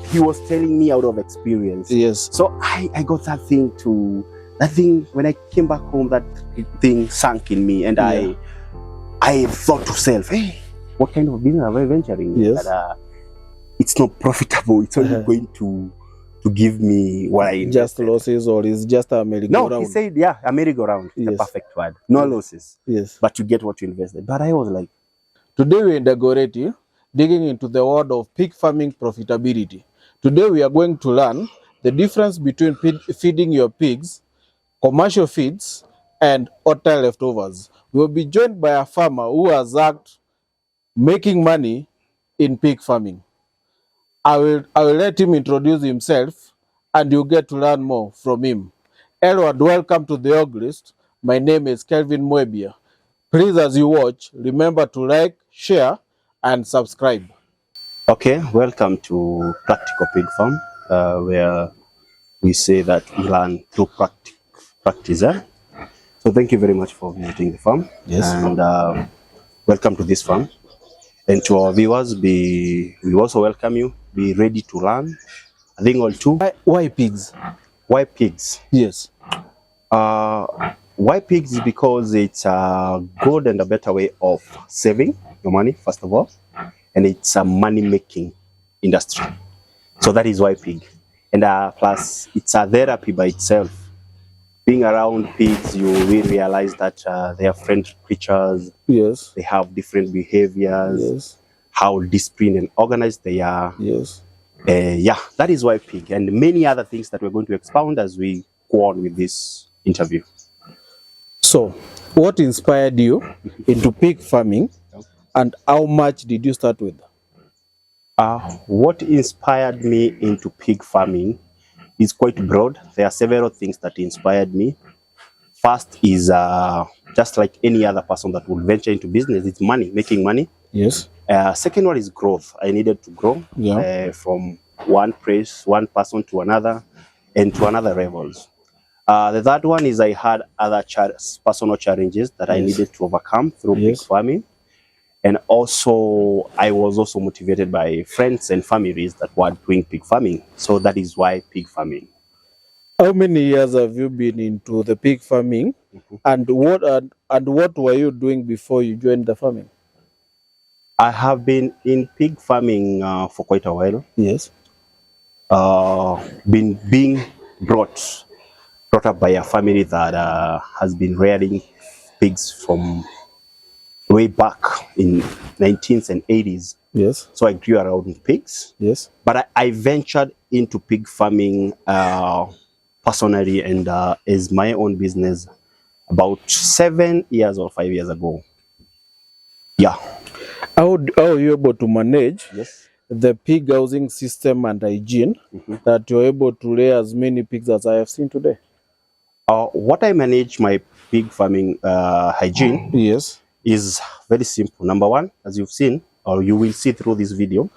He was telling me out of experience. Yes. So I got that thing when I came back home, that thing sank in me, and I thought to self, hey, what kind of business am I venturing? Yes. That, it's not profitable. It's only going to give me what I just invested. losses, or is just a merry-go-round? No, he said, yeah, a merry-go-round. Yes. The perfect word. No losses. Yes. But you get what you invested. But I was like, today we're in Dagoretti, digging into the world of pig farming profitability. Today we are going to learn the difference between feeding your pigs, commercial feeds, and hotel leftovers. We'll be joined by a farmer who has worked making money in pig farming. I will let him introduce himself, and you'll get to learn more from him. Hello and welcome to the Hoglist. My name is Kelvin Mwebia. Please, as you watch, remember to like, share, and subscribe. okay, welcome to Practical Pig Farm, where we say that we learn through practice. So thank you very much for visiting the farm. Yes. And welcome to this farm. And to our viewers, we also welcome you. Be ready to learn a thing or two. Why pigs? Why pigs? Yes. Why pigs is because it's a good and a better way of saving your money, first of all. And it's a money-making industry. So that is why pig. And plus, it's a therapy by itself. Being around pigs, you will realize that they are friendly creatures. Yes. They have different behaviors. Yes. How disciplined and organized they are. Yes. Yeah, that is why pig, and many other things that we're going to expound as we go on with this interview. So, what inspired you into pig farming, and how much did you start with? What inspired me into pig farming is quite broad. There are several things that inspired me. First is just like any other person that would venture into business, it's money, making money. Yes. Second one is growth. I needed to grow from one person to another and to another levels. The third one is I had other personal challenges that I needed to overcome through pig farming. And also, I was also motivated by friends and families that were doing pig farming. So that is why pig farming. How many years have you been into the pig farming? And what were you doing before you joined the farming? I have been in pig farming for quite a while. Yes. Been being brought up by a family that has been rearing pigs from way back in 19th and 80s. Yes. So I grew around pigs. Yes. But I ventured into pig farming personally and as my own business about 7 years or 5 years ago. Yeah. How are you able to manage the pig housing system and hygiene that you're able to lay as many pigs as I have seen today? What I manage my pig farming hygiene is very simple. Number one, as you've seen, or you will see through this video,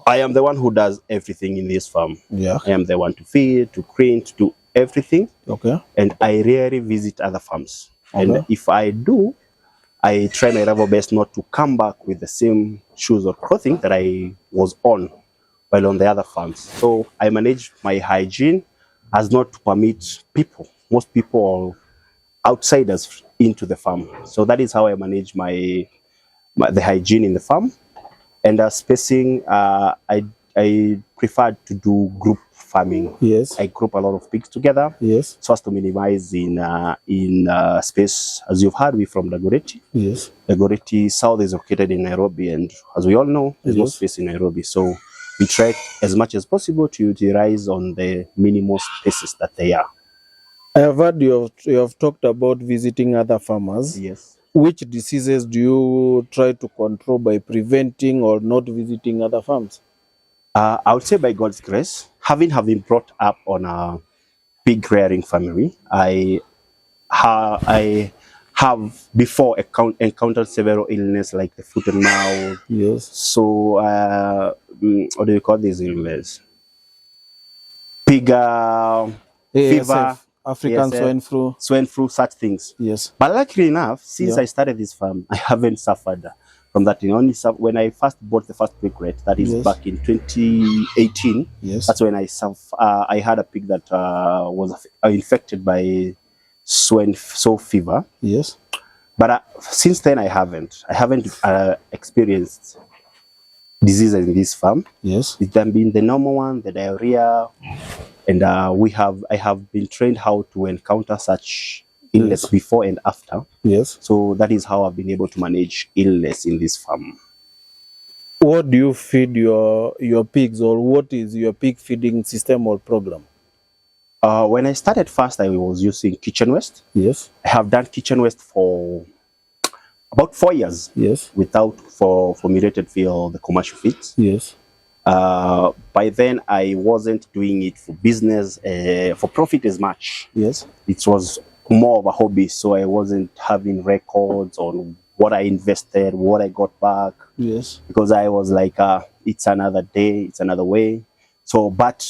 I am the one who does everything in this farm. Yeah. I am the one to feed, to clean, to do everything. Okay. And I rarely visit other farms. Okay. And if I do, I try my level best not to come back with the same shoes or clothing that I was on while on the other farms. So I manage my hygiene as not to permit most people or outsiders into the farm. So that is how I manage the hygiene in the farm. And spacing, I prefer to do group farming. Yes. I group a lot of pigs together. Yes. So as to minimize in space. As you've heard, we're from Dagoretti. Yes. Dagoretti South is located in Nairobi, and as we all know, there's no space in Nairobi. So we try as much as possible to utilize on the minimal spaces that they are. I have heard you have talked about visiting other farmers. Yes. Which diseases do you try to control by preventing or not visiting other farms? I would say by God's grace, having been brought up on a pig rearing family, I have before encountered several illness like the foot and mouth. Yes. So what do you call these illness? Pig fever, ASF, African swine flu, such things. Yes. But luckily enough, since I started this farm, I haven't suffered from that. Only when I first bought the first pig crate, that is back in 2018. Yes. That's when I had a pig that was infected by swine fever. Yes. But since then, I haven't experienced diseases in this farm. Yes. It can be the normal one, the diarrhea, and I have been trained how to encounter such illness before and after. Yes. So that is how I've been able to manage illness in this farm. What do you feed your pigs, or what is your pig feeding system or program? When I started first, I was using kitchen waste. Yes. I have done kitchen waste for about 4 years. Yes. Without formulated feed or the commercial feeds. Yes. By then, I wasn't doing it for business, for profit as much. Yes. It was more of a hobby, so I wasn't having records on what I invested, what I got back. Yes. Because I was like, it's another day, it's another way. So, but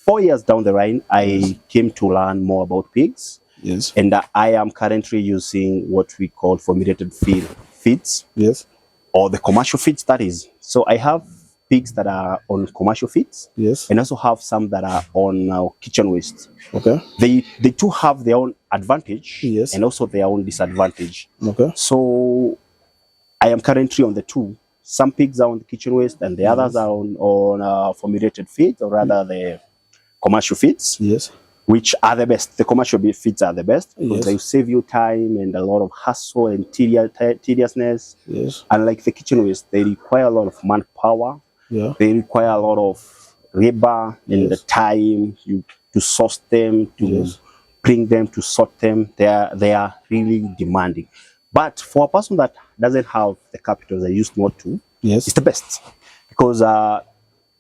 4 years down the line, I came to learn more about pigs. Yes. And I am currently using what we call formulated feeds. Yes. Or the commercial feeds, that is. So I have pigs that are on commercial feeds. Yes. And also have some that are on kitchen waste. Okay. They too have their own advantage. Yes. And also their own disadvantage. Okay. So I am currently on the two. Some pigs are on the kitchen waste and the others are on formulated feeds, or rather the commercial feeds. Yes. Which are the best. The commercial feeds are the best because they save you time and a lot of hassle and tediousness. Yes. Unlike the kitchen waste, they require a lot of manpower. Yeah. They require a lot of labor and the time to source them, to bring them, to sort them. They are really demanding. But for a person that doesn't have the capital, they used not to. Yes. It's the best because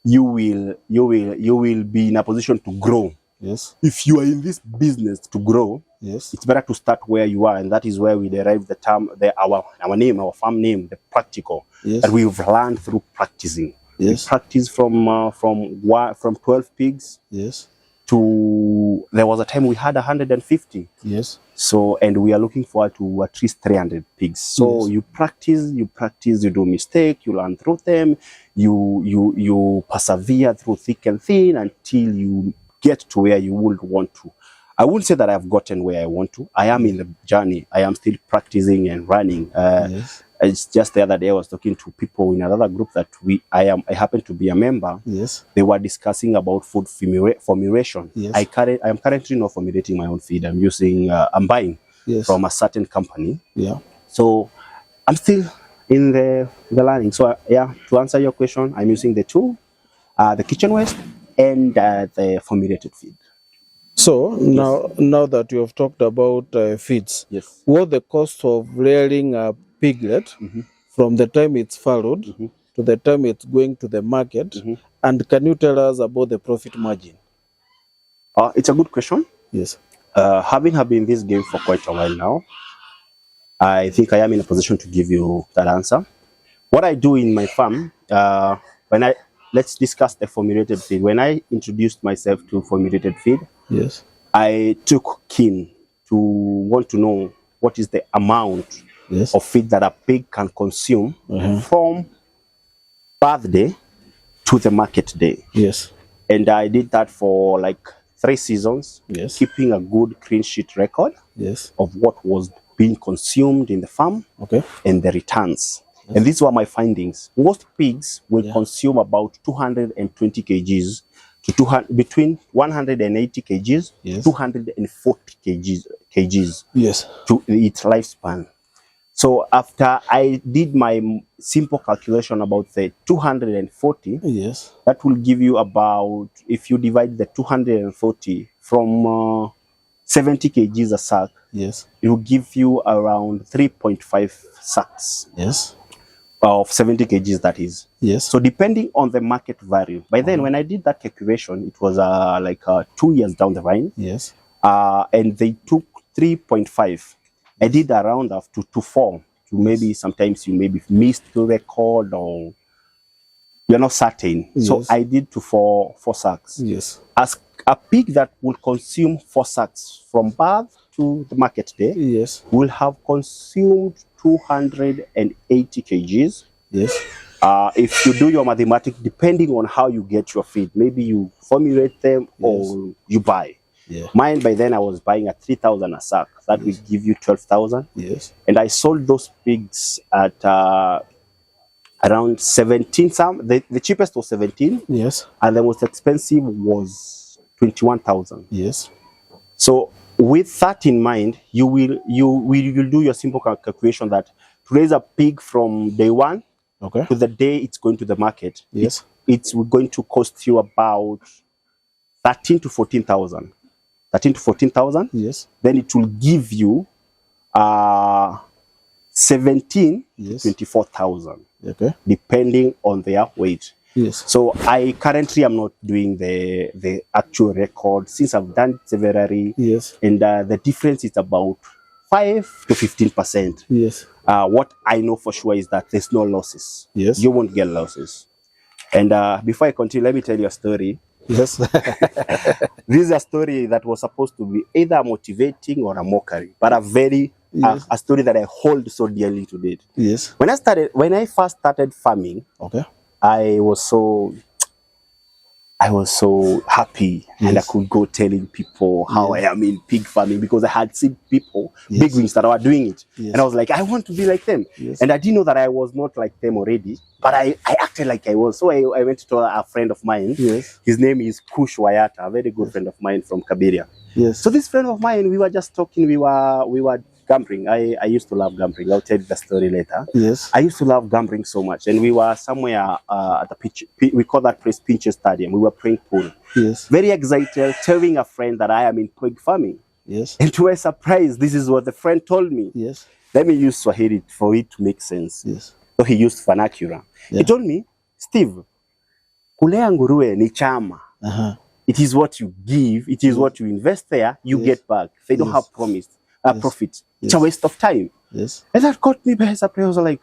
you will be in a position to grow. Yes. If you are in this business to grow, it's better to start where you are, and that is where we derive the term, our name, our farm name, the practical, that we've learned through practicing. Yes. We practice from 12 pigs. Yes. To there was a time we had 150. Yes. So, and we are looking forward to at least 300 pigs. So you practice, you do mistake, you learn through them, you persevere through thick and thin until you get to where you would want to. I wouldn't say that I've gotten where I want to. I am in the journey. I am still practicing and running. It's just the other day I was talking to people in another group that I happen to be a member. Yes. They were discussing about food formulation. Yes. I am currently not formulating my own feed. I'm buying from a certain company. Yeah. So I'm still in the learning. So to answer your question, I'm using the two, the kitchen waste and the formulated feed. So now that you have talked about feeds, what the cost of rearing a piglet from the time it's fallowed to the time it's going to the market, and can you tell us about the profit margin? It's a good question. Yes. Having been in this game for quite a while now, I think I am in a position to give you that answer. What I do in my farm, let's discuss the formulated feed. When I introduced myself to formulated feed, I took keen to want to know what is the amount of feed that a pig can consume from birthday to the market day. Yes. And I did that for like 3 seasons, keeping a good clean sheet record of what was being consumed in the farm and the returns. And these were my findings. Most pigs will consume about 220 kgs to between 180 kgs, 240 kgs to its lifespan. So after I did my simple calculation about the 240, that will give you about, if you divide the 240 from 70 kgs a sack, it will give you around 3.5 sacks. Of 70 kgs, that is. So depending on the market value. By then, when I did that calculation, it was like 2 years down the line. And they took 3.5. I did around of to 4 to maybe sometimes you maybe missed the record or you're not certain. Yes. So I did to 4 sacks. Yes. As a pig that will consume 4 sacks from birth to the market day, Yes. will have consumed 280 kgs. Yes. If you do your mathematics, depending on how you get your feed, maybe you formulate them or you buy. Yeah. Mine, by then I was buying at 3,000 a sack. That will give you 12,000. Yes. And I sold those pigs at around 17. The cheapest was 17. Yes. And the most expensive was 21,000. Yes. So with that in mind, you will do your simple calculation that to raise a pig from day 1 Okay. to the day it's going to the market, Yes. it's going to cost you about 13 to 14,000. 13 to 14,000. Yes. Then it will give you 17 Yes. to 24,000, Okay. depending on their weight. Yes. So I currently am not doing the actual record since I've done it severally. Yes. And the difference is about 5 to 15%. Yes. What I know for sure is that there's no losses. Yes. You won't get losses. And before I continue, let me tell you a story. Yes. This is a story that was supposed to be either motivating or a mockery, but a very a story that I hold so dearly to date. Yes. When I first started farming, Okay. I was so happy, and I could go telling people how I am in pig farming because I had seen people, big wings that were doing it. And I was like, I want to be like them. And I didn't know that I was not like them already, but I acted like I was. So I went to a friend of mine. Yes. His name is Kush Wayata, a very good friend of mine from Kabiria. Yes. So this friend of mine, we were just talking, we were gambling. I used to love gambling. I'll tell you the story later. Yes. I used to love gambling so much. And we were somewhere at the pitch. We call that place Pincher Stadium. We were playing pool. Yes. Very excited, telling a friend that I am in pig farming. Yes. And to my surprise, this is what the friend told me. Yes. Let me use Swahili for it to make sense. Yes. So he used vernacular. He told me, Steve, kulea nguruwe ni chama. It is what you give. It is what you invest there. You get back. They don't have profit. It's a waste of time. Yes. And that caught me by surprise. I was like,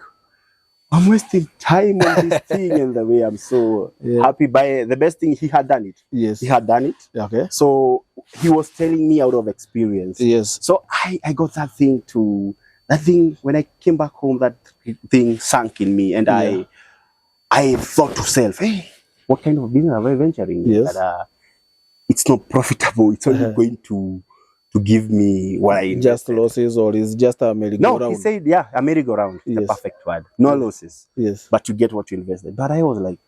I'm wasting time on this thing. And the way I'm so happy by it. The best thing, he had done it. Yes. He had done it. Okay. So he was telling me out of experience. Yes. So I got that thing when I came back home, that thing sank in me. And I thought to self, hey, what kind of business am I venturing? Yes. That, it's not profitable. It's only going to give me what I invested. Just losses, or is just a merry-go-round? No, he said, a merry-go-round, the perfect word. No losses. Yes. But you get what you invested. But I was like,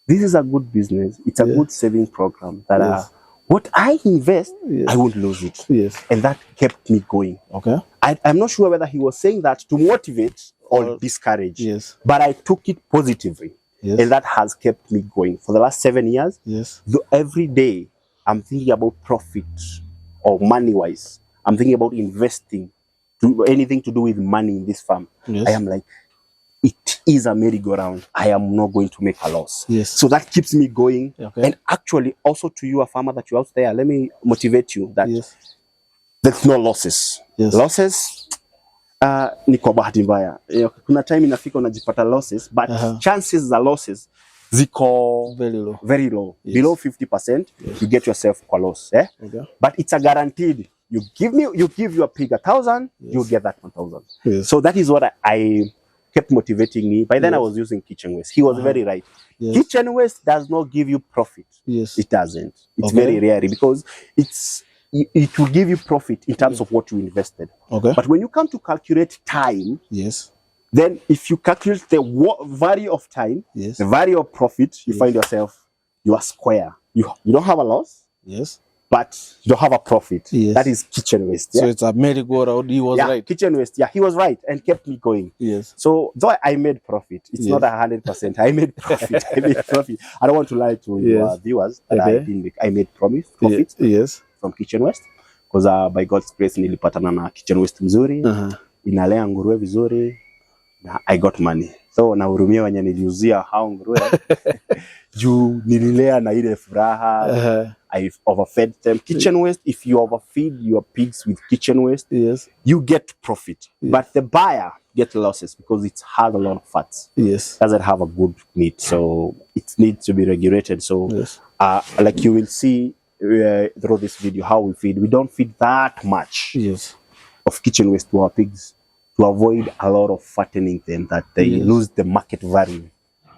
this is a good business. It's a good saving program that what I invest, I won't lose it. Yes. And that kept me going. Okay. I'm not sure whether he was saying that to motivate or discourage. Yes. But I took it positively. Yes. And that has kept me going for the last 7 years. Yes. Though every day I'm thinking about profit or money-wise. I'm thinking about investing, to anything to do with money in this farm. Yes. I am like, it is a merry-go-round. I am not going to make a loss. Yes. So that keeps me going. Okay. And actually, also to you, a farmer that you're out there, let me motivate you that there's no losses. Yes. Losses, ni kwa bahati mbaya. Kuna time inafika unajipata losses, but chances za losses ziko very low. Yes. Below 50%, you get yourself kwa loss. Okay. But it's a guaranteed. You give your pig 1,000, you get that 1,000. Yes. So that is what I kept motivating me. By then I was using kitchen waste. He was very right. Yes. Kitchen waste does not give you profit. Yes. It doesn't. It's very rare because it will give you profit in terms of what you invested. Okay. But when you come to calculate time, then if you calculate the value of time, the value of profit, you find yourself, you are square. You don't have a loss. Yes. But you don't have a profit. Yes. That is kitchen waste. So it's a merry-go-round. He was right. Kitchen waste. Yeah, he was right and kept me going. Yes. So though I made profit, it's not 100%. I made profit. I don't want to lie to your viewers that I didn't make. I made profit. Yes. From kitchen waste because by God's grace nilipatana na kitchen waste mzuri. Inalea nguruwe vizuri. I got money. So nahurumia wenye niliuzia hao nguruwe. Juu nililea na ile furaha. I've overfed them. Kitchen waste, if you overfeed your pigs with kitchen waste, Yes. you get profit. But the buyer gets losses because it has a lot of fats. Yes. Doesn't have a good meat. So it needs to be regulated. So Yes. like you will see through this video how we feed. We don't feed that much Yes. of kitchen waste to our pigs to avoid a lot of fattening them that they lose the market value.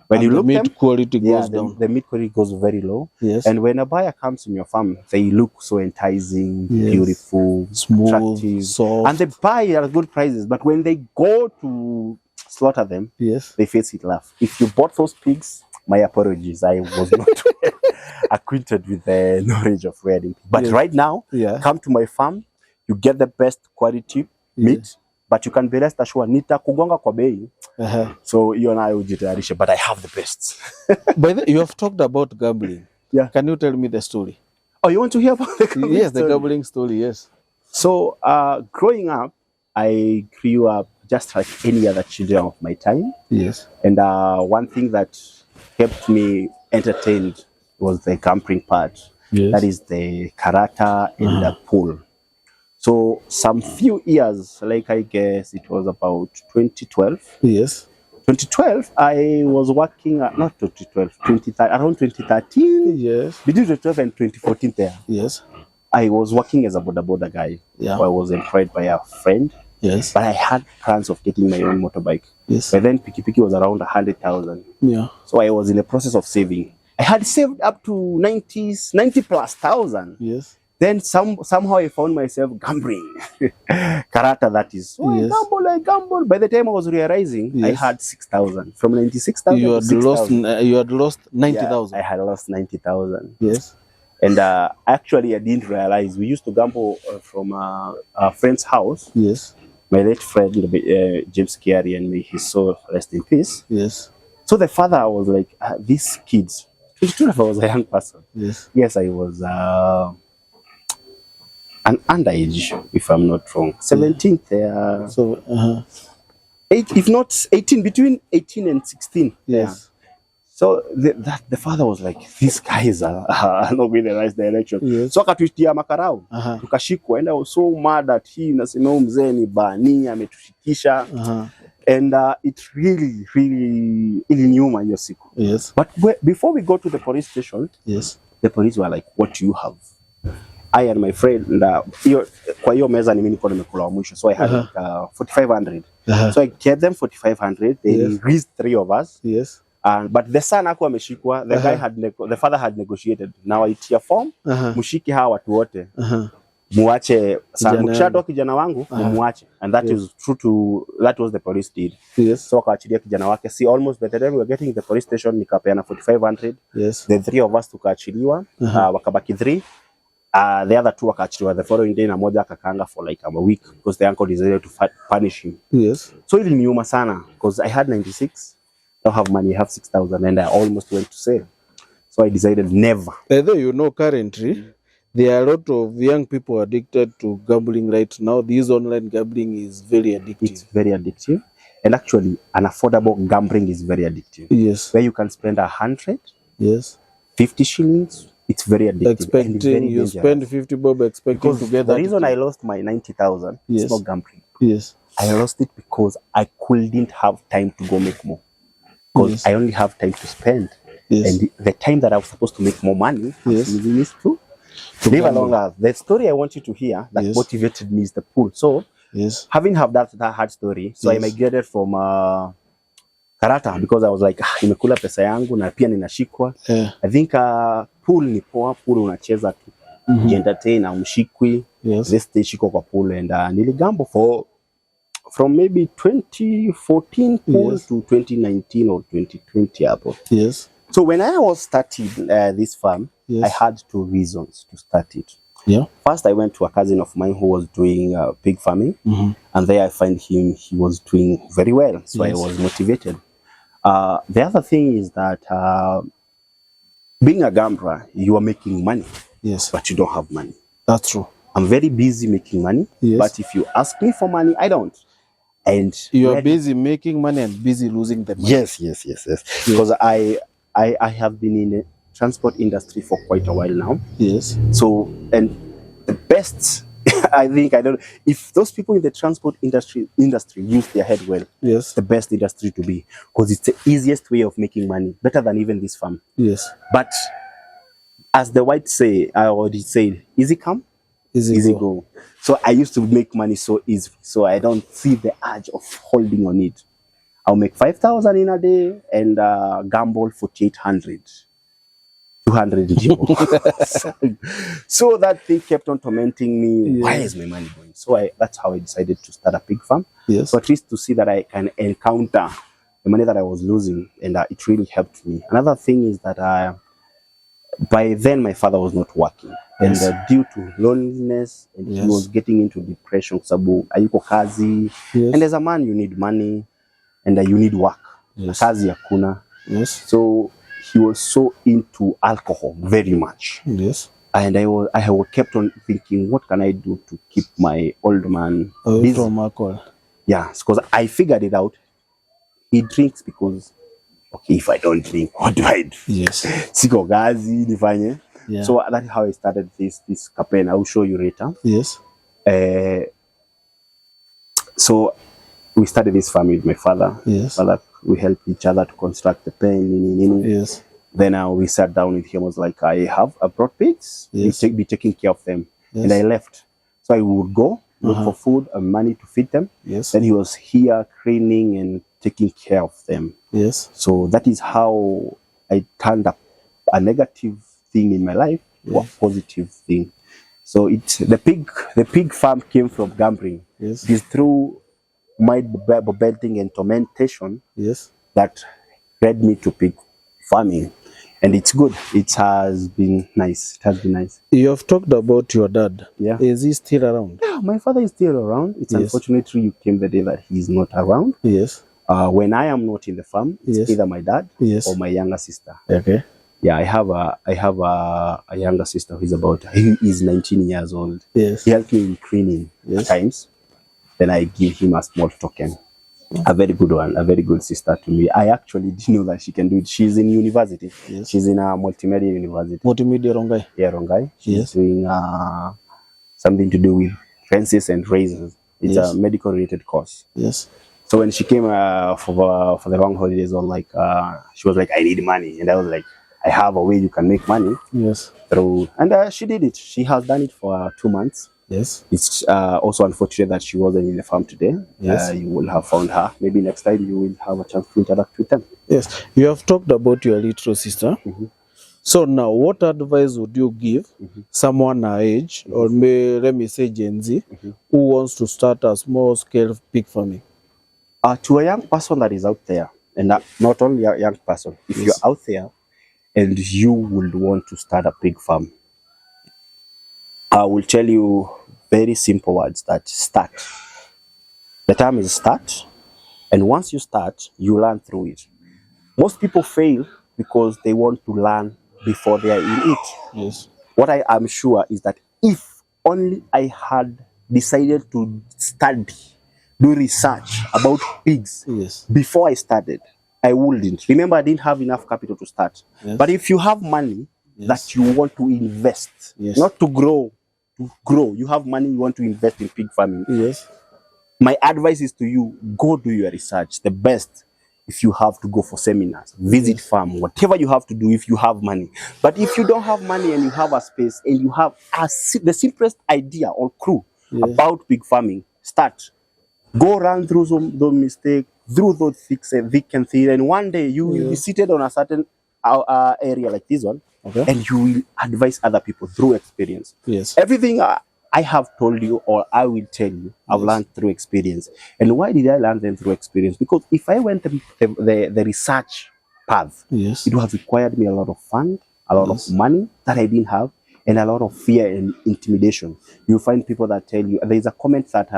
When And you the look meat them, quality goes down. the meat quality goes very low. Yes. And when a buyer comes in your farm, they look so enticing, Yes. beautiful, Smooth, attractive, soft. and they buy at good prices. But when they go to slaughter them, Yes. they face it laugh. If you bought those pigs, my apologies. I was not acquainted with the knowledge of rearing. But right now, come to my farm, you get the best quality meat. But you can be rest assured, nitakugonga kwa bei. So you and I will jitayarishe, but I have the best. By the, you have talked about gambling. Yeah. Can you tell me the story? Oh, you want to hear about the gambling Yes, story? the gambling story, yes. So growing up, I grew up just like any other children of my time. Yes. And one thing that kept me entertained was the gambling part. Yes. That is the karata and the pool. So some few years, like I guess it was about 2012. Yes. 2012, I was working at, not 2012, around 2013. Yes. Between 2012 and 2014 there. Yes. I was working as a boda guy. Yeah. I was employed by a friend. Yes. But I had plans of getting my own motorbike. Yes. But then Piki was around 100,000. Yeah. So I was in the process of saving. I had saved up to 90 plus thousand. Yes. Then somehow I found myself gambling. Karata, that is. So I gamble. By the time I was realizing, I had 6,000. From 96,000 you to had 6,000. You had lost 90,000. I had lost 90,000. Yes. And actually, I didn't realize. We used to gamble from a friend's house. Yes. My late friend, James Kiari, and may his soul rest in peace. Yes. So the father was like, these kids. 22, I was a young person. Yes. Yes, I was an underage, if I'm not wrong. 17th there. So, if not 18, between 18 and 16. Yes. So the father was like, these guys are not going in the right direction. Yes. So akatuitia makarau. Tukashikwa, and I was so mad at him. Nasema mzee ni bani ametushikisha. And it really iliniuma hiyo siku. Yes. But before we go to the police station, yes, the police were like, what do you have? I and my friend, kwa hiyo meza ni mimi niko nimekula mwisho, so I had like 4,500. So I gave them 4,500. They raised 3 of us. Yes. But the son hakuwa ameshikwa. The guy the father had negotiated. Now itia form, mushiki hawa watu wote. Muache mkishatoa kijana wangu muache, and that is true to that was the police did. Yes. So akaachilia kijana wake. See, almost by the time we were getting the police station nikapeana 4,500. Yes. The 3 of us tukaachiliwa, wakabaki 3. The other 2 wakaachiliwa the following day, na moja akakaanga for like a week because the uncle decided to punish him. Yes. So iliniuma sana because I had 96, don't have money, I have 6,000, and I almost went to sell. So I decided never. Although you know currently there are a lot of young people addicted to gambling right now. This online gambling is very addictive. It's very addictive. And actually, an affordable gambling is very addictive. Yes. Where you can spend 100, yes, 50 shillings, it's very addictive. Expecting very you spend 50 bob expecting because to get the that. The reason I lost my 90,000 is not gambling. Yes. I lost it because I couldn't have time to go make more. Because I only have time to spend. Yes. And the time that I was supposed to make more money, I'm using this to live along that. The story I want you to hear that motivated me is the pool. So, having had that hard story, so I migrated from karata because I was like, nimekula pesa yangu na pia ninashikwa. I think pool ni poa, pool unacheza tu. Entertain na mshikwi. This day shiko kwa pool, and niligambo from maybe 2014 pool to 2019 or 2020 hapo. Yes. So when I was starting this farm, I had 2 reasons to start it. Yeah. First, I went to a cousin of mine who was doing pig farming, and there I find him, he was doing very well. So I was motivated. The other thing is that being a gambler, you are making money, but you don't have money. That's true. I'm very busy making money, but if you ask me for money, I don't. And you are busy making money and busy losing the money. Yes. Because I have been transport industry for quite a while now. Yes. So, and the best, I think, I don't know, if those people in the transport industry use their head well, Yes. the best industry to be, because it's the easiest way of making money, better than even this farm. Yes. But as the whites say, I already said, easy come, easy go. So I used to make money so easy, so I don't see the urge of holding on it. I'll make 5,000 in a day and gamble 4,800. 200 So that thing kept on tormenting me. Yeah. Why is my money going? So that's how I decided to start a pig farm. Yes. So at least to see that I can encounter the money that I was losing, and it really helped me. Another thing is that by then my father was not working, Yes. and due to loneliness, and he was getting into depression. Sababu ayuko kazi, Yes. and as a man you need money, and you need work. Yes. Kazi hakuna. Yes. So he was so into alcohol very much. Yes. And I kept on thinking, what can I do to keep my old man Away busy? from alcohol. Yeah, because I figured it out. He drinks because, okay, if I don't drink, what do I do? Yes. Siko gazi nifanye. Yeah. So that's how I started this campaign. I will show you later. Yes. So we started this farm with my father. Yes. Father, we helped each other to construct the pen. Yes. Then we sat down with him. I was like, I brought pigs. Yes. Be taking care of them. Yes. And I left. So I would go look for food and money to feed them. Yes. Then he was here cleaning and taking care of them. Yes. So that is how I turned up a negative thing in my life to a positive thing. So it's the pig farm came from gambling. Yes. It is through my belting and tormentation Yes. that led me to pig farming. And it's good. It has been nice. It has been nice. You have talked about your dad. Yeah. Is he still around? Yeah, my father is still around. It's unfortunately you came the day that he's not around. Yes. When I am not in the farm, it's either my dad or my younger sister. Okay. Yeah, I have a younger sister he is 19 years old. Yes. He helped me in cleaning at times. Then I give him a small token. A very good one, a very good sister to me. I actually didn't know that she can do it. She's in university. Yes. She's in a multimedia university. Multimedia Rongai. Yeah, Rongai. She's doing something to do with fences and razors. It's a medical related course. Yes. So when she came for the long holidays, she was like, I need money. And I was like, I have a way you can make money. Yes. And she did it. She has done it for 2 months. Yes. It's also unfortunate that she wasn't in the farm today. Yes. You will have found her. Maybe next time you will have a chance to interact with them. Yes. You have talked about your little sister. So now, what advice would you give someone our age, or let me say Gen Z, who wants to start a small-scale pig farming? To a young person that is out there, and not only a young person, if you're out there and you would want to start a pig farm, I will tell you very simple words that start. The term is start, and once you start, you learn through it. Most people fail because they want to learn before they are in it. Yes. What I am sure is that if only I had decided to study, do research about pigs before I started, I wouldn't. Remember, I didn't have enough capital to start. Yes. But if you have money that you want to invest, not to grow, you have money you want to invest in pig farming. Yes. My advice is to you, go do your research. The best, if you have to go for seminars, visit farm, whatever you have to do if you have money. But if you don't have money and you have a space and you have the simplest idea or clue about pig farming, start. Go run through those mistakes, through those thick and thin, and one day you will be seated on a certain area like this one, and you will advise other people through experience. Yes. Everything I have told you, or I will tell you, I've learned through experience. And why did I learn them through experience? Because if I went the research path, it would have required me a lot of fund, a lot of money that I didn't have, and a lot of fear and intimidation. You find people that tell you, there's a comment that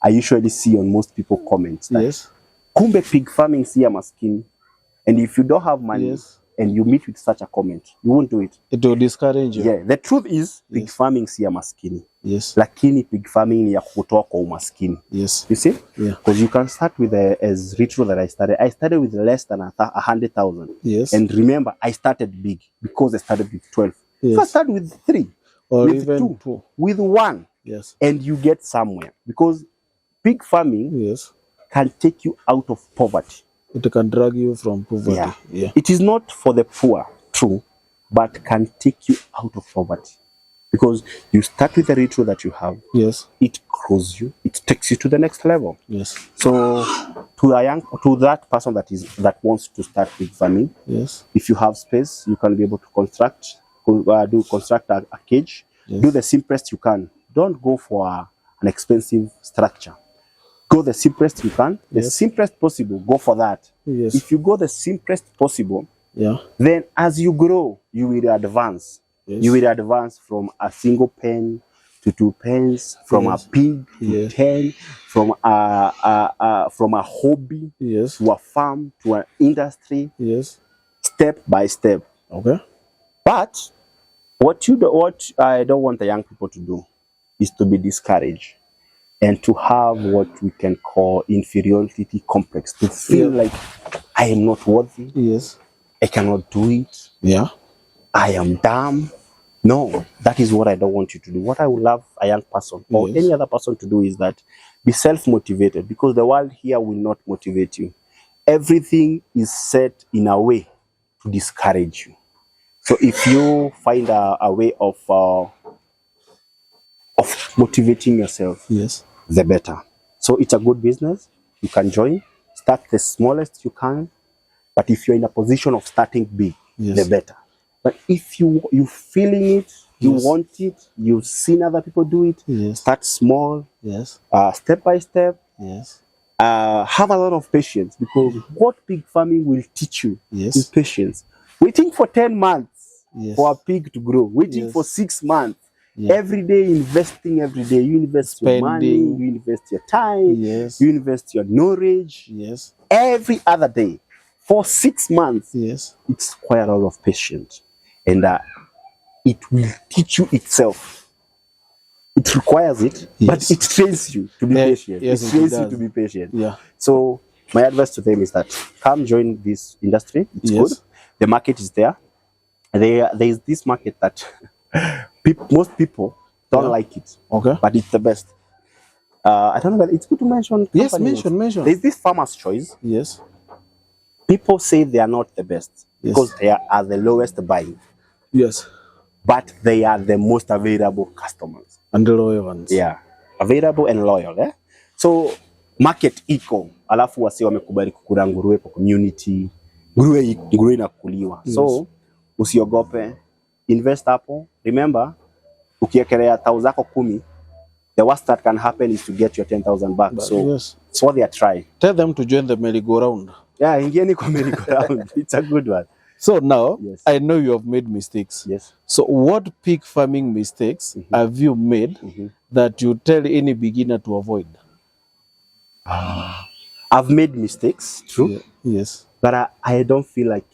I usually see on most people comments that, kumbe pig farming siya maskini. And if you don't have money, and you meet with such a comment, you won't do it. It will discourage you. Yeah, the truth is pig Yes. farming si ya maskini. Yes. Lakini pig farming ni ya kutoa kwa umaskini. Yes. You see? Yeah. Because you can start with as retro that I started. I started with less than 100,000. Yes. And remember, I started big because I started with 12. Yes. So I started with 3, Or with even 2, 2. with 1. Yes. And you get somewhere. Because pig farming Yes. can take you out of poverty. It can drag you from poverty. Yeah. Yeah. It is not for the poor, true, but can take you out of poverty. Because you start with the retro that you have. Yes. It grows you. It takes you to the next level. Yes. So to that person that wants to start pig farming, Yes. if you have space, you can be able to construct a cage. Yes. Do the simplest you can. Don't go for an expensive structure. Go the simplest you can. The Yes. simplest possible. Go for that. Yes. If you go the simplest possible, Yeah. then as you grow, you will advance. Yes. You will advance from a single pen to 2 pens, from Yes. a pig to Yes. 10, from a hobby Yes. to a farm to an industry, Yes. step by step. Okay. But what I don't want the young people to do is to be discouraged and to have what we can call inferiority complex, to feel Yeah. like I am not worthy, Yes. I cannot do it, Yeah. I am dumb. No, that is what I don't want you to do. What I would love a young person or Yes. any other person to do is that be self-motivated, because the world here will not motivate you. Everything is set in a way to discourage you. So if you find a way of motivating yourself, Yes. the better. So it's a good business. You can join. Start the smallest you can. But if you're in a position of starting big, Yes. the better. But if you feeling it, you Yes. want it, you've seen other people do it, Yes. start small, Yes. step by step. Yes. Have a lot of patience, because what pig farming will teach you Yes. is patience. Waiting for 10 months Yes. for a pig to grow, waiting Yes. for 6 months. Yeah. Every day investing, every day you invest your money, Spending. you invest your time, Yes. you invest your knowledge. Yes. Every other day for 6 months, Yes. it's quite a lot of patience, and it will teach you itself. It requires it, but Yes. it trains you to be Yeah, patient. yes, it it trains you does. to be patient. Yeah. So my advice to them is that come join this industry. It's Yes. good. The market is there. There is this market that most people don't Yeah. like it, Okay. but it's the best. I don't know, but it's good to mention. Yes, company names. mention. There's this Farmer's Choice. Yes. People say they are not the best because Yes. they are the lowest buying, Yes. but they are the most available customers. And the loyal ones. Yeah, available and loyal. So market iko, alafu wasi wamekubali kukula nguruwe kwa community. Nguruwe inakuliwa. Yes. So usiogope, invest hapo. Remember, ukiekelea 10,000 the worst that can happen is to get your 10,000 back. So Yes. it's what they are trying. Tell them to join the merry-go-round. Yeah, ingieni kwa merry-go-round. It's a good one. So now, Yes. I know you have made mistakes. Yes. So what pig farming mistakes have you made that you tell any beginner to avoid? I've made mistakes, true, Yeah. Yes. but I don't feel like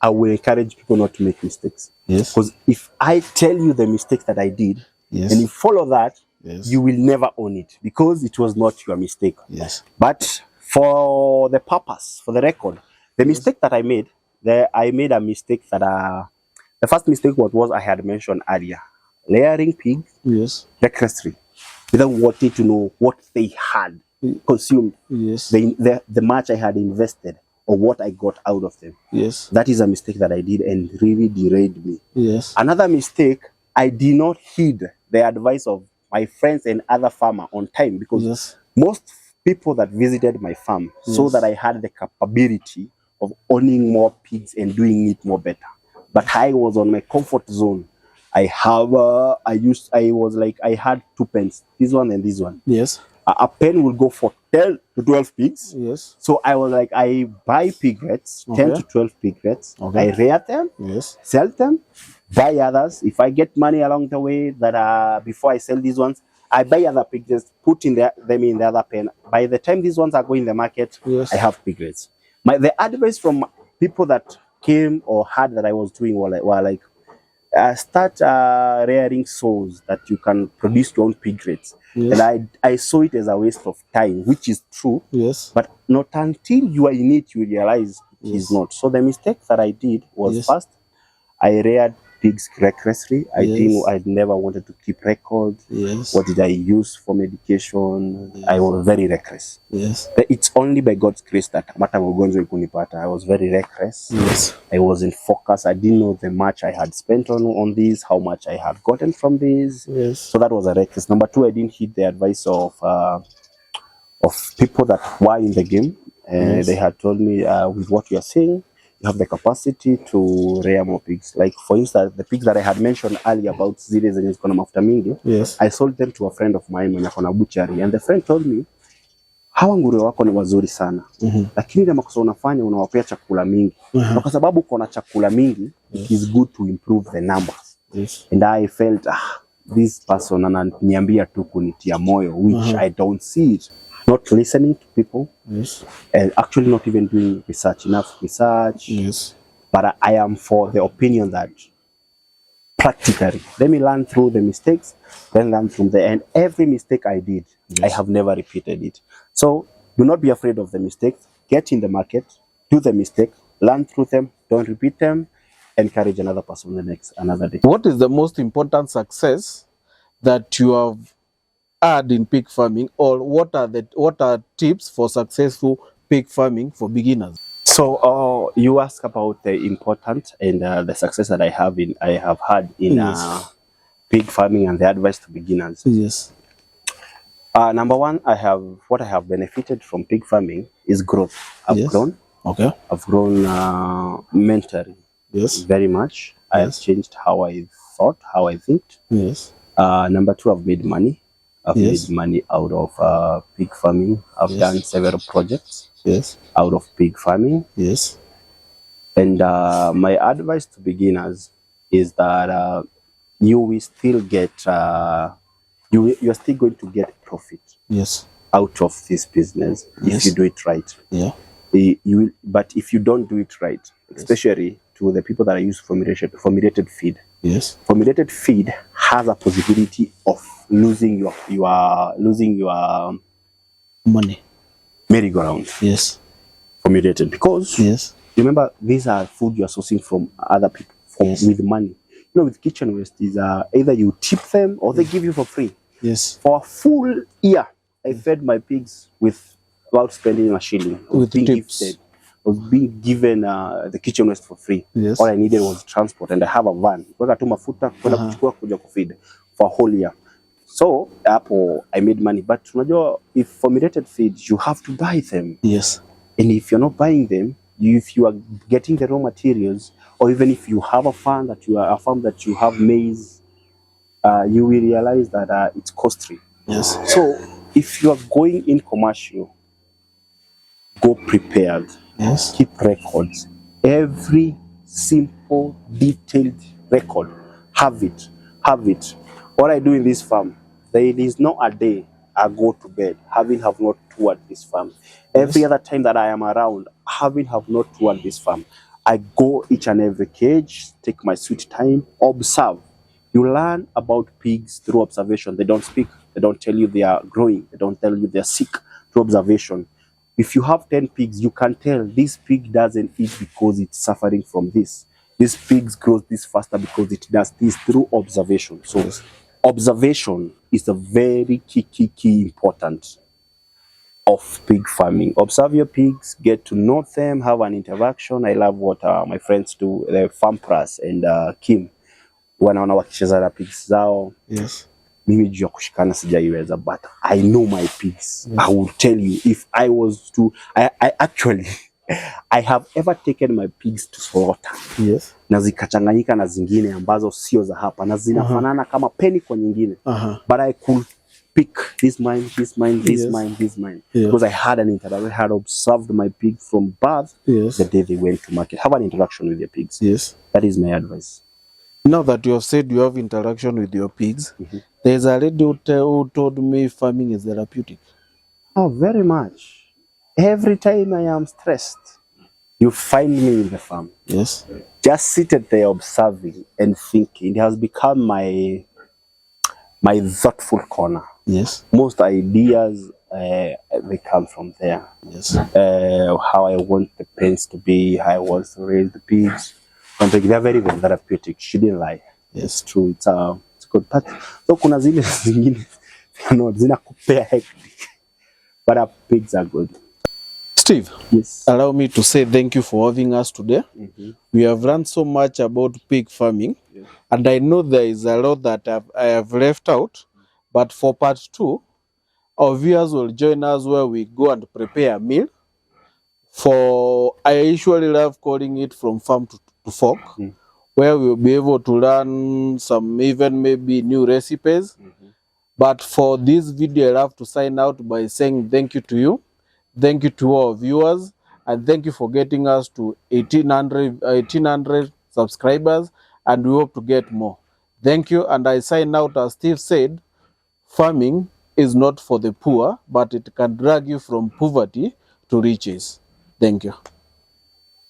I will encourage people not to make mistakes. Yes. Because if I tell you the mistakes that I did, Yes. and you follow that, Yes. you will never own it because it was not your mistake. Yes. But for the purpose, for the record, the mistake that I made, I made a mistake that the first mistake was I had mentioned earlier, layering pig Yes. recklessly without wanting to know what they had consumed, Yes. the much I had invested or what I got out of them. Yes. That is a mistake that I did and really derailed me. Yes. Another mistake, I did not heed the advice of my friends and other farmers on time, because Yes. most people that visited my farm saw Yes. that I had the capability of owning more pigs and doing it more better. But I was on my comfort zone. I was like, I had 2 pens, this one and this one. Yes. A pen will go for 10 to 12 pigs. Yes. So I was like, I buy piglets, 10 Okay. to 12 piglets. Okay. I rear them, Yes. sell them, buy others. If I get money along the way that before I sell these ones, I buy other piglets, put them in the other pen. By the time these ones are going in the market, Yes. I have piglets. The advice from people that came or heard that I was doing were like start rearing sows that you can produce your own piglets. Yes. And I saw it as a waste of time, which is true. Yes. But not until you are in it, you realize it is Yes. not. So the mistake that I did was Yes. first, I reared pigs recklessly. Yes. I never wanted to keep record. Yes. What did I use for medication? Yes. I was very reckless. Yes. It's only by God's grace that hata ugonjwa ikunipata. I was very reckless. Yes. I was in focus. I didn't know the much I had spent on this, how much I had gotten from this. Yes. So that was a reckless. Number two, I didn't heed the advice of people that were in the game. Yes. They had told me, with what you are saying, you have the capacity to rear more pigs. Like for instance, the pigs that I had mentioned earlier about zile zenye ziko na mafuta mingi, Yes. I sold them to a friend of mine mwenye ako na butchery, and the friend told me, hawa nguruwe wako ni wazuri sana, lakini ile makosa unafanya unawapea chakula mingi. Na kwa sababu uko na chakula mingi, it is good to improve the numbers. Yes. And I felt this person ananiambia tu kunitia moyo, which I don't see it. Not listening to people. Yes. And actually not even doing enough research. Yes. But I am for the opinion that practically, let me learn through the mistakes, then learn from the end. Every mistake I did, I have never repeated it. So do not be afraid of the mistakes. Get in the market, do the mistake, learn through them, don't repeat them, encourage another person another day. What is the most important success that you have had in pig farming, or what are tips for successful pig farming for beginners? So you ask about the important and the success that I have had in pig farming and the advice to beginners. Yes. Number one, what I have benefited from pig farming is growth. I've grown. Okay. I've grown mentally. Yes. Very much. I have changed how I thought, how I think. Yes. Number two, I've made money. I've made money out of pig farming. I've done several projects out of pig farming. Yes. And my advice to beginners is that you will still get, you're still going to get profit out of this business if you do it right. Yeah. You will, but if you don't do it right, especially to the people that are used formulated feed. Yes. Formulated feed has a possibility of losing your money. Merry-go-round. Yes. Formulated, because remember, these are food you are sourcing from other people with money. You know, with kitchen waste, is either you tip them or they give you for free. Yes. For a full year, I fed my pigs without spending a shilling. With tips. Gifted. I was being given the kitchen waste for free. Yes. All I needed was transport, and I have a van. Kuweka tu mafuta kwenda kuchukua kuja kufeed for a whole year. So hapo I made money, but unajua, if formulated feed, you have to buy them. Yes. And if you're not buying them, if you are getting the raw materials, or even if you have a farm that you have maize, you will realize that it's costly. Yes. So if you are going in commercial, go prepared. Yes. Keep records. Every simple, detailed record. Have it. What I do in this farm, there is not a day I go to bed have not toured this farm. Every other time that I am around, have not toured this farm. I go each and every cage, take my sweet time, observe. You learn about pigs through observation. They don't speak. They don't tell you they are growing. They don't tell you they are sick. Through observation. If you have 10 pigs, you can tell this pig doesn't eat because it's suffering from this. This pig grows this faster because it does this, through observation. So observation is a very key important of pig farming. Observe your pigs, get to know them, have an interaction. I love what my friends do, the Farm Plus and Kim, wanaona wakicheza na pigs zao. Yes. Mimi juu ya kushikana sijaiweza, but I know my pigs. I will tell you, if I was to, I actually I have ever taken my pigs to slaughter. Yes. Na zikachanganyika na zingine ambazo sio za hapa na zinafanana kama peni kwa nyingine. But I could pick this mine. Because I had an interaction. I had observed my pig from birth the day they went to market. Have an interaction with your pigs. Yes. That is my advice. Now that you have said you have interaction with your pigs, there's a lady who told me farming is therapeutic. Oh, very much. Every time I am stressed, You find me in the farm, Yes. just seated there observing and thinking. It has become my thoughtful corner. Yes. Most ideas they come from there. Yes. How I want the pens to be, how I want to raise the pigs. They're very, very therapeutic. She didn't lie. Yes. It's true. It's good. But so kuna zile zingine zinakupea hectic. But our pigs are good. Steve, Yes. allow me to say thank you for having us today. We have learned so much about pig farming, and I know there is a lot that I have left out. But for part 2, our viewers will join us where we go and prepare a meal. For I usually love calling it from farm to fork, where we'll be able to learn some even maybe new recipes. But for this video, I have to sign out by saying thank you to you. Thank you to all viewers, and thank you for getting us to 1800 subscribers, and we hope to get more. Thank you, and I sign out as Steve said, farming is not for the poor, but it can drag you from poverty to riches. Thank you.